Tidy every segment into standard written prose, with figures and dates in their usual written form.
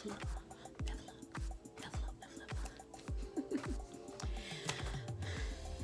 level up, level up, level up, level up.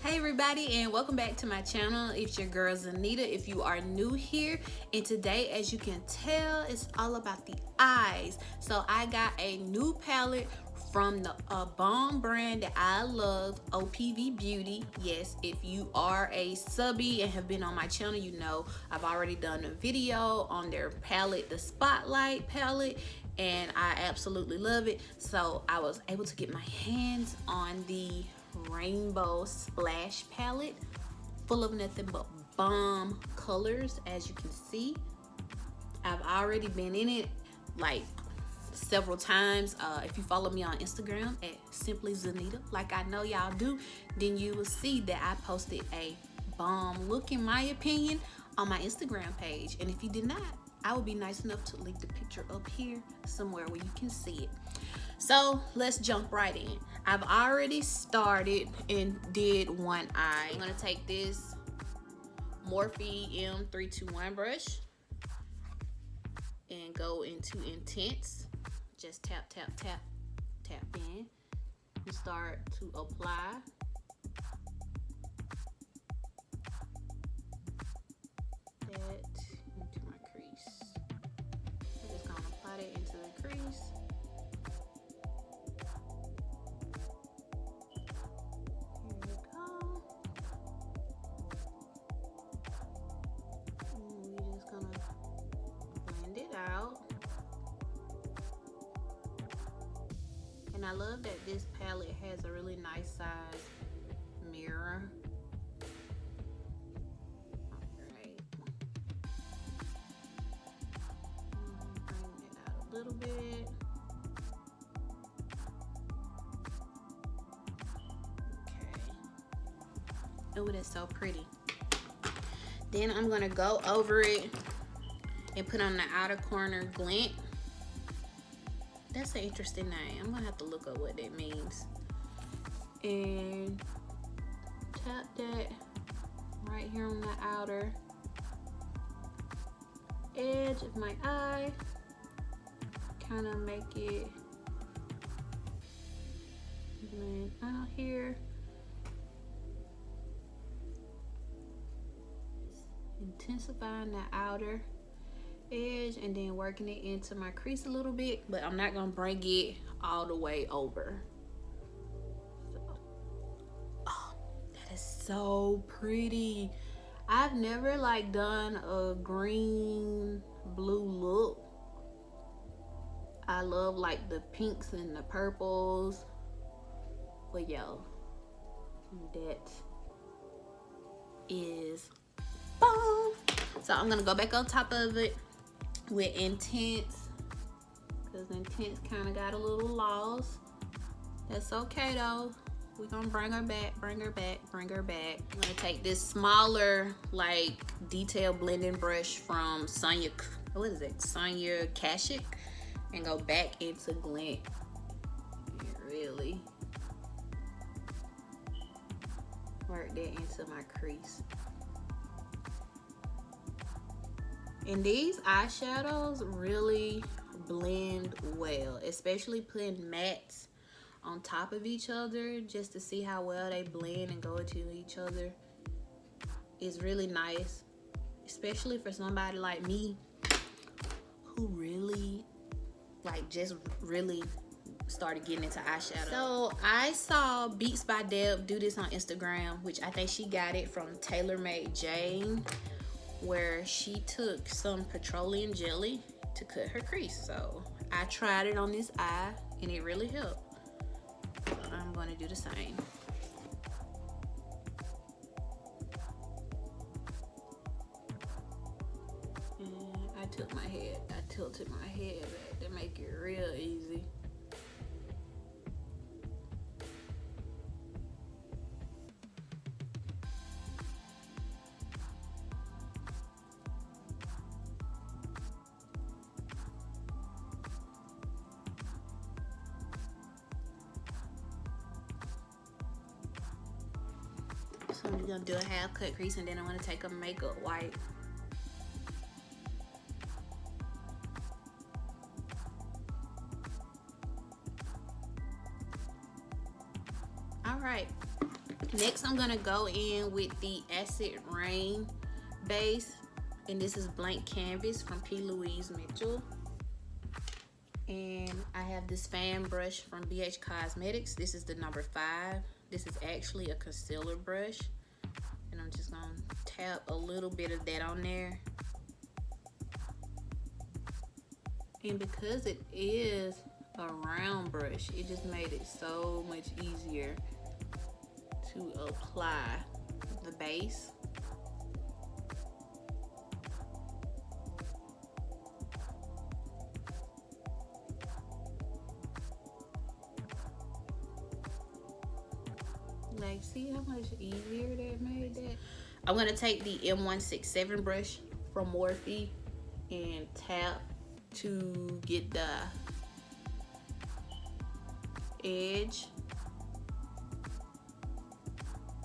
Hey everybody, and welcome back to my channel. It's your girl Zanita if you are new here, and today, as you can tell, it's all about the eyes. So I got a new palette from the bomb brand that I love, OPV Beauty. Yes, if you are a subby and have been on my channel, you know I've already done a video on their palette, the Spotlight palette, and I absolutely love it. So I was able to get my hands on the Rainbow Splash palette, full of nothing but bomb colors. As you can see, I've already been in it like several times. If you follow me on Instagram at Simply Zanita, like I know y'all do, then you will see that I posted a bomb look, in my opinion, on my Instagram page. And if you did not, I would be nice enough to link the picture up here somewhere where you can see it. So let's jump right in. I've already started and did one eye. I'm gonna take this Morphe M321 brush and go into Intense. Just tap, tap, tap, tap in and start to apply. That into my crease. I'm just gonna apply that into the crease. Out. And I love that this palette has a really nice size mirror. Alright. Bring it out a little bit. Okay. Oh, that's so pretty. Then I'm gonna go over it and put on the outer corner glint. That's an interesting name. I'm gonna have to look up what that means. And tap that right here on the outer edge of my eye. Kind of make it blend out here. Intensifying the outer edge and then working it into my crease a little bit, but I'm not gonna bring it all the way over. So, oh, that is so pretty. I've never like done a green blue look. I love like the pinks and the purples, but yo, that is bomb. So I'm gonna go back on top of it with Intense, because Intense kind of got a little lost. That's okay though. We're gonna bring her back, bring her back, bring her back. I'm gonna take this smaller like detail blending brush from Sonia, what is it, Sonia Kashuk, and go back into glint. And really work that into my crease. And these eyeshadows really blend well, especially putting mattes on top of each other just to see how well they blend and go into each other is really nice, especially for somebody like me who really like just really started getting into eyeshadow. So I saw Beats by Deb do this on Instagram, which I think she got it from Tailor Made Jane, where she took some petroleum jelly to cut her crease. So I tried it on this eye and it really helped. So I'm going to do the same. And I tilted my head back to make it real easy. So I'm gonna do a half cut crease, and then I'm gonna take a makeup wipe. All right, next I'm gonna go in with the Acid Rain base, and this is Blank Canvas from P. Louise Mitchell. And I have this fan brush from BH Cosmetics. This is the number 5. This is actually a concealer brush, and I'm just gonna tap a little bit of that on there. And because it is a round brush, it just made it so much easier to apply the base. Like, see how much easier that made that? I'm gonna take the M167 brush from Morphe and tap to get the edge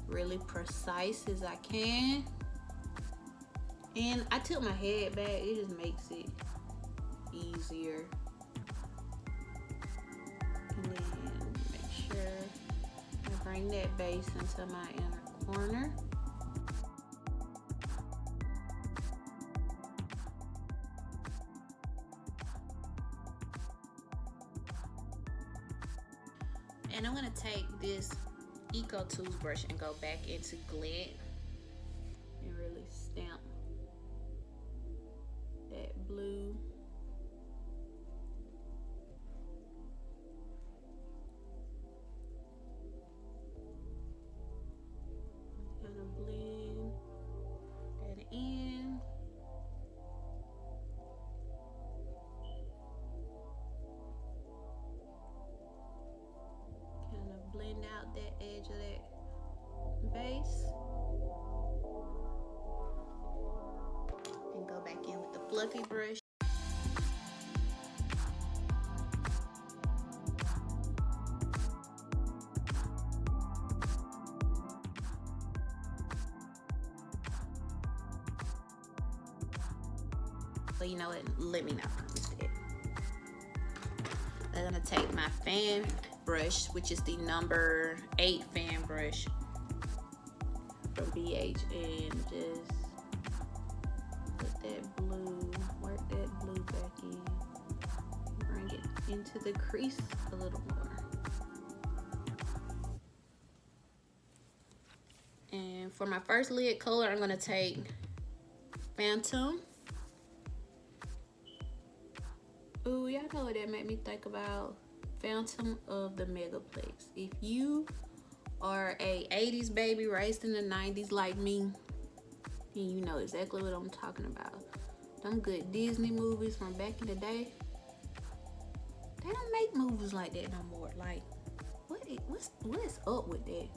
really precise as I can. And I tilt my head back, it just makes it easier. And then make sure I bring that base into my inner corner. And I'm gonna take this Eco Tools brush and go back into Glint and really stamp that blue. Kind of blend that in. Blend out that edge of that base and go back in with the fluffy brush. So you know what, let me know instead. I'm gonna take my fan brush, which is the number 8 fan brush from BH, and just put that blue, work that blue back in, bring it into the crease a little more. And for my first lid color, I'm gonna take Phantom. Ooh, y'all know what that made me think about? Phantom of the Megaplex. If you are a 80s baby raised in the 90s like me, then you know exactly what I'm talking about. Them good Disney movies from back in the day, they don't make movies like that no more. Like, what is up with that?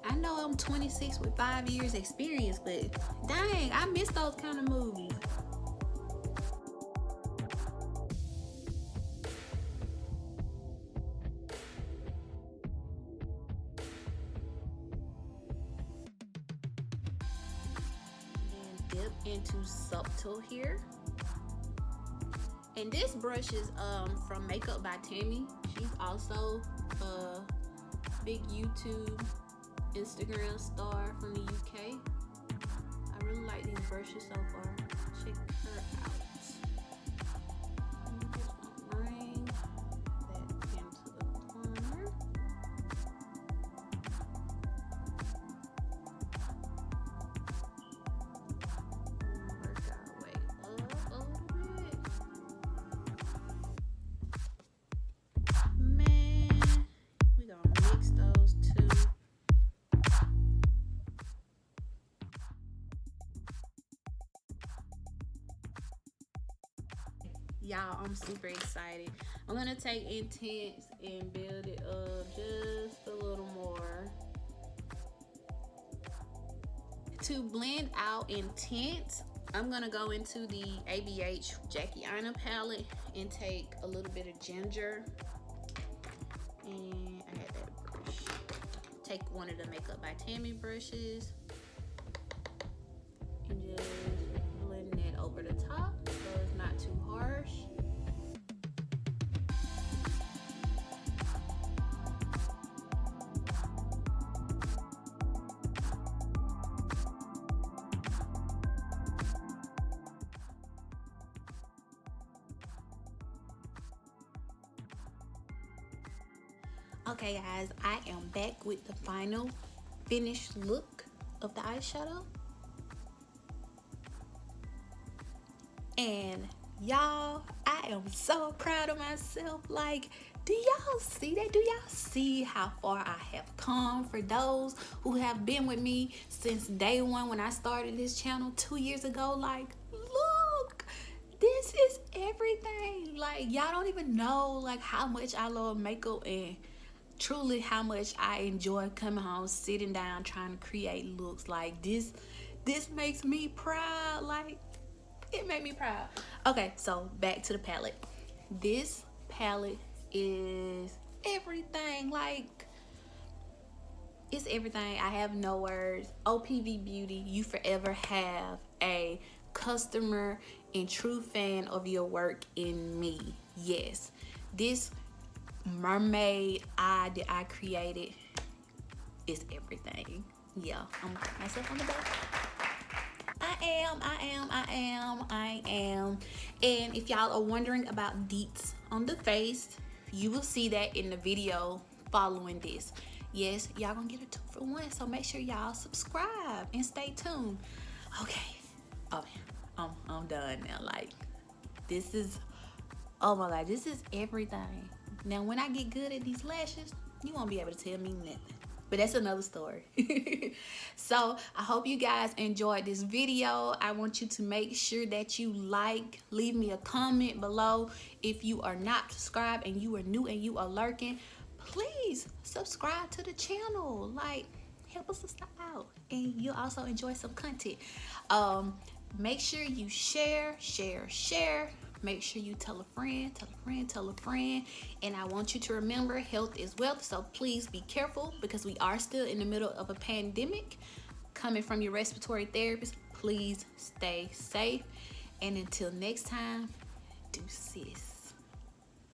I know I'm 26 with 5 years experience, but dang, I miss those kind of movies. Dip into Subtle here, and this brush is from Makeup by Tammy. She's also a big YouTube, Instagram star from the UK. I really like these brushes so far. Check her out. I'm just gonna bring that into the corner. Y'all, I'm super excited. I'm gonna take Intense and build it up just a little more. To blend out Intense, I'm gonna go into the ABH Jackie Aina palette and take a little bit of ginger. And I had that brush. Take one of the Makeup by Tammy brushes and just blend that over the top so it's not too harsh. Okay guys, I am back with the final finished look of the eyeshadow. And y'all, I am so proud of myself. Like, do y'all see that? Do y'all see how far I have come? For those who have been with me since day one when I started this channel 2 years ago, like, look, this is everything. Like, y'all don't even know like how much I love makeup and truly how much I enjoy coming home, sitting down, trying to create looks. Like, this makes me proud. Like, it made me proud. Okay, so back to the palette. This palette is everything. Like, it's everything. I have no words. OPV Beauty, you forever have a customer and true fan of your work in me. Yes, this mermaid eye that I created is everything. Yeah, I'm gonna pat myself on the back. I am. And if y'all are wondering about Deets on the face, you will see that in the video following this. Yes, y'all gonna get a 2-for-1, so make sure y'all subscribe and stay tuned. Okay, oh man, I'm done now. Like, this is, oh my god, this is everything. Now when I get good at these lashes, you won't be able to tell me nothing. But that's another story. So I hope you guys enjoyed this video. I want you to make sure that you leave me a comment below. If you are not subscribed and you are new and you are lurking, please subscribe to the channel. Like, help us out, and you'll also enjoy some content. Make sure you share. Make sure you tell a friend. And I want you to remember, health is wealth. So please be careful, because we are still in the middle of a pandemic. Coming from your respiratory therapist, please stay safe. And until next time, deuces.